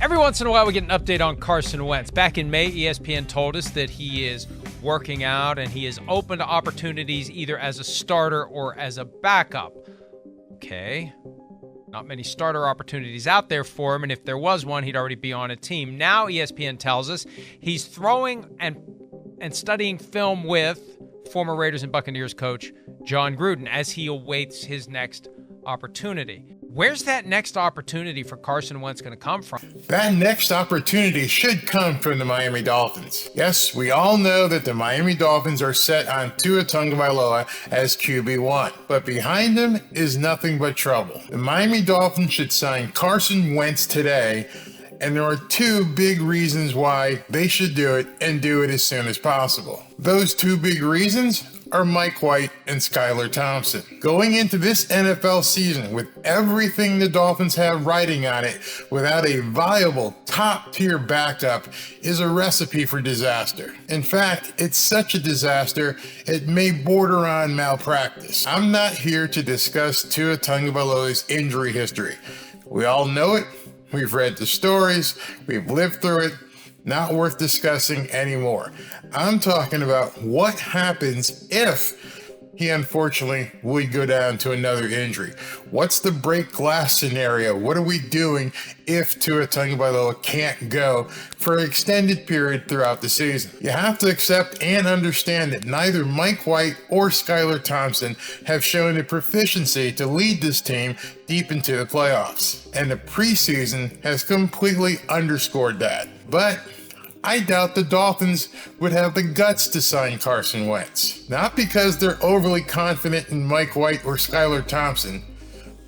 Every once in a while, we get an update on Carson Wentz. Back in May, ESPN told us that he is working out and he is open to opportunities either as a starter or as a backup. Okay. Not many starter opportunities out there for him, and if there was one, he'd already be on a team. Now ESPN tells us he's throwing and studying film with former Raiders and Buccaneers coach John Gruden as he awaits his next opportunity. Where's that next opportunity for Carson Wentz going to come from? That next opportunity should come from the Miami Dolphins. Yes, we all know that the Miami Dolphins are set on Tua Tagovailoa as QB1, but behind them is nothing but trouble. The Miami Dolphins should sign Carson Wentz today, and there are two big reasons why they should do it and do it as soon as possible. Those two big reasons are Mike White and Skylar Thompson. Going into this NFL season with everything the Dolphins have riding on it without a viable top-tier backup is a recipe for disaster. In fact, it's such a disaster, it may border on malpractice. I'm not here to discuss Tua Tagovailoa's injury history. We all know it. We've read the stories. We've lived through it. Not worth discussing anymore. I'm talking about what happens if he unfortunately would go down to another injury. What's the break glass scenario? What are we doing if Tua Tagovailoa can't go for an extended period throughout the season? You have to accept and understand that neither Mike White or Skylar Thompson have shown the proficiency to lead this team deep into the playoffs. And the preseason has completely underscored that. But I doubt the Dolphins would have the guts to sign Carson Wentz. Not because they're overly confident in Mike White or Skylar Thompson,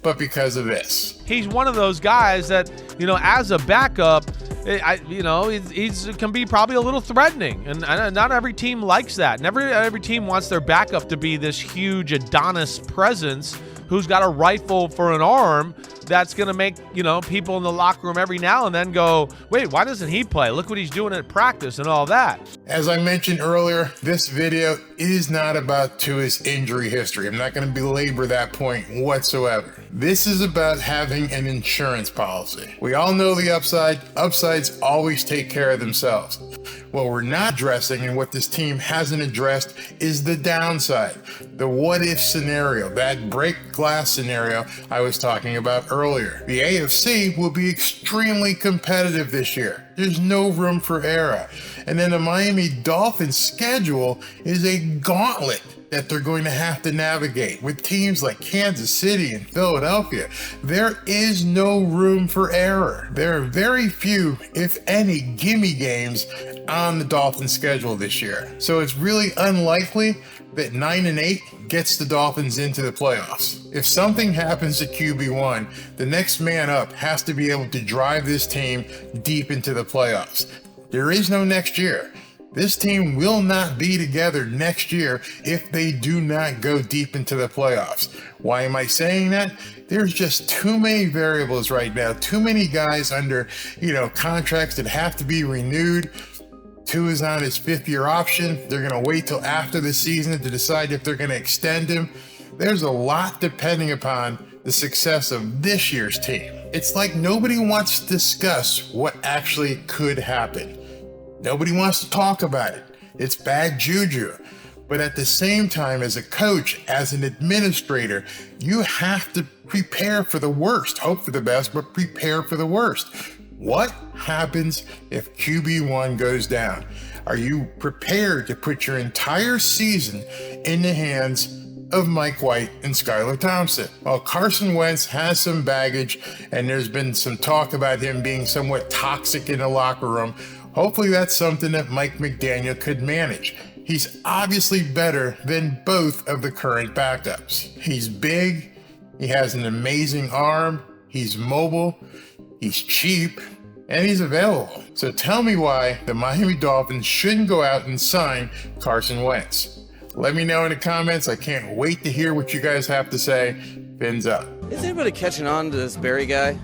but because of this. He's one of those guys that, as a backup, he can be probably a little threatening, and not every team likes that. And every team wants their backup to be this huge Adonis presence who's got a rifle for an arm that's going to make, people in the locker room every now and then go, wait, why doesn't he play? Look what he's doing at practice and all that. As I mentioned earlier, this video is not about Tua's injury history. I'm not going to belabor that point whatsoever. This is about having an insurance policy. We all know the upside. Upsides always take care of themselves. What we're not addressing and what this team hasn't addressed is the downside, the what if scenario, that break glass scenario I was talking about earlier. The AFC will be extremely competitive this year. There's no room for error. And then the Miami Dolphins schedule is a gauntlet that they're going to have to navigate with teams like Kansas City and Philadelphia. There is no room for error. There are very few, if any, gimme games on the Dolphins schedule this year. So it's really unlikely that 9-8 gets the Dolphins into the playoffs. If something happens to QB1, the next man up has to be able to drive this team deep into the playoffs. There is no next year. This team will not be together next year if they do not go deep into the playoffs. Why am I saying that? There's just too many variables right now. Too many guys under, contracts that have to be renewed. Tua is on his 5th-year option. They're going to wait till after the season to decide if they're going to extend him. There's a lot depending upon the success of this year's team. It's like nobody wants to discuss what actually could happen. Nobody wants to talk about it. It's bad juju. But at the same time, as a coach, as an administrator, you have to prepare for the worst. Hope for the best, but prepare for the worst. What happens if QB1 goes down? Are you prepared to put your entire season in the hands of Mike White and Skylar Thompson? Well, Carson Wentz has some baggage, and there's been some talk about him being somewhat toxic in the locker room. Hopefully that's something that Mike McDaniel could manage. He's obviously better than both of the current backups. He's big, he has an amazing arm, he's mobile, he's cheap, and he's available. So tell me why the Miami Dolphins shouldn't go out and sign Carson Wentz. Let me know in the comments. I can't wait to hear what you guys have to say. Fins up. Is anybody catching on to this Barry guy?